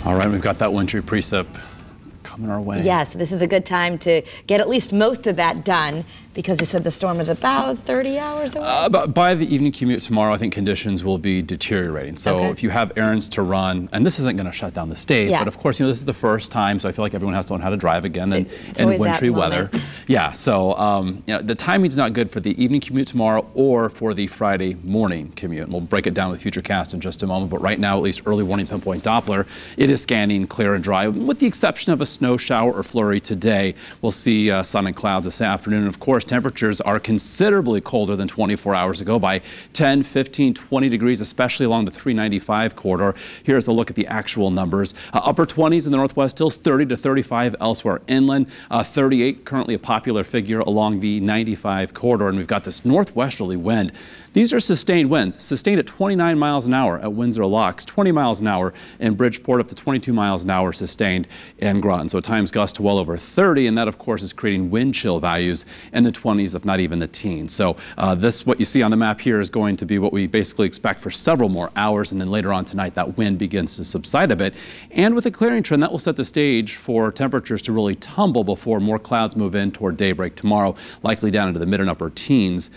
All right, we've got that wintry precip coming our way. Yes, this is a good time to get at least most of that done, because you said the storm is about 30 hours away? By the evening commute tomorrow, I think conditions will be deteriorating. So if you have errands to run, and this isn't going to shut down the state, but of course, this is the first time, so I feel like everyone has to learn how to drive again in wintry weather. Yeah, so the timing's not good for the evening commute tomorrow or for the Friday morning commute. And we'll break it down with Futurecast in just a moment, but right now, at least early warning pinpoint Doppler, it is scanning clear and dry, with the exception of a snow shower or flurry today. We'll see sun and clouds this afternoon, and of course, temperatures are considerably colder than 24 hours ago by 10, 15, 20 degrees, especially along the 395 corridor. Here's a look at the actual numbers. Upper 20s in the Northwest Hills, 30 to 35 elsewhere inland, 38 currently a popular figure along the 95 corridor, and we've got this northwesterly wind. These are sustained winds, sustained at 29 miles an hour at Windsor Locks, 20 miles an hour in Bridgeport, up to 22 miles an hour sustained in Groton. So times gusts to well over 30, and that of course is creating wind chill values in the 20s, if not even the teens. So what you see on the map here is going to be what we basically expect for several more hours, and then later on tonight that wind begins to subside a bit. And with a clearing trend, that will set the stage for temperatures to really tumble before more clouds move in toward daybreak tomorrow, likely down into the mid and upper teens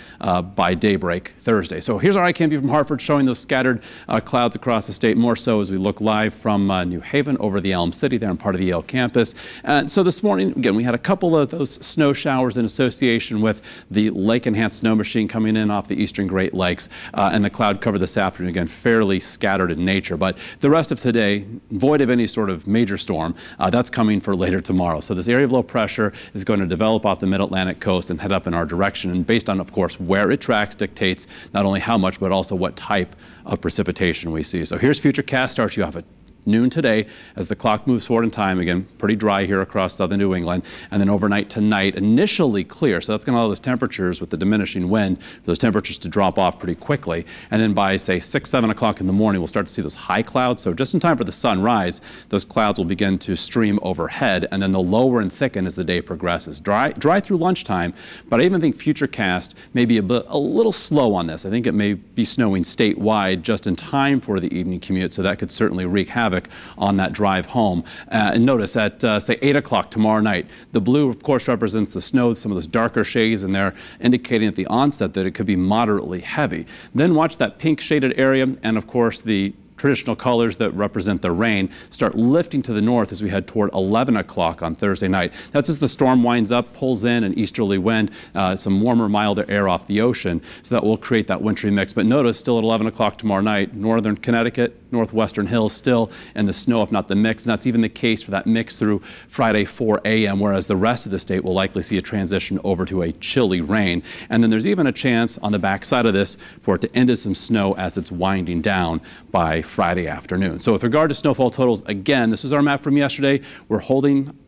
by daybreak Thursday. So here's our iCam view from Hartford, showing those scattered clouds across the state, more so as we look live from New Haven over the Elm City there on part of the Yale campus. And so this morning, again, we had a couple of those snow showers in association with the lake-enhanced snow machine coming in off the eastern Great Lakes, and the cloud cover this afternoon, again, fairly scattered in nature. But the rest of today, void of any sort of major storm, that's coming for later tomorrow. So this area of low pressure is going to develop off the mid-Atlantic coast and head up in our direction. And based on, of course, where it tracks dictates not only how much, but also what type of precipitation we see. So here's Futurecast. Starts you off at noon today as the clock moves forward in time. Again, pretty dry here across southern New England, and then overnight tonight initially clear, so that's going to allow those temperatures with the diminishing wind for those temperatures to drop off pretty quickly. And then by say 6, 7 o'clock in the morning, we'll start to see those high clouds. So just in time for the sunrise, those clouds will begin to stream overhead, and then they'll lower and thicken as the day progresses. Dry through lunchtime, but I even think Futurecast may be a little slow on this. I think it may be snowing statewide just in time for the evening commute, so that could certainly wreak havoc on that drive home. And notice at say 8 o'clock tomorrow night, the blue of course represents the snow, some of those darker shades in there indicating at the onset that it could be moderately heavy. Then watch that pink shaded area, and of course the traditional colors that represent the rain start lifting to the north as we head toward 11 o'clock on Thursday night. That's as the storm winds up, pulls in an easterly wind, some warmer, milder air off the ocean, so that will create that wintry mix. But notice, still at 11 o'clock tomorrow night, northern Connecticut, northwestern hills still in the snow, if not the mix. And that's even the case for that mix through Friday 4 a.m., whereas the rest of the state will likely see a transition over to a chilly rain. And then there's even a chance on the backside of this for it to end in some snow as it's winding down by Friday afternoon. So with regard to snowfall totals, again, this was our map from yesterday. We're holding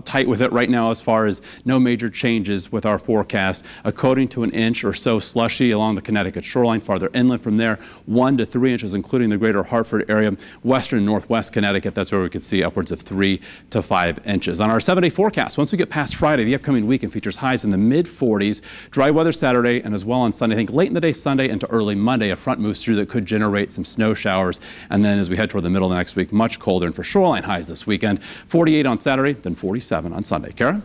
tight with it right now as far as no major changes with our forecast. A coating to an inch or so slushy along the Connecticut shoreline. Farther inland from there, 1 to 3 inches, including the greater Hartford area. Western and northwest Connecticut, that's where we could see upwards of 3 to 5 inches. On our 7-day forecast, once we get past Friday, the upcoming weekend features highs in the mid-40s. Dry weather Saturday and as well on Sunday. I think late in the day Sunday into early Monday, a front moves through that could generate some snow showers. And then as we head toward the middle of next week, much colder, and for shoreline highs this weekend, 48 on Saturday, then 47 on Sunday. Kara?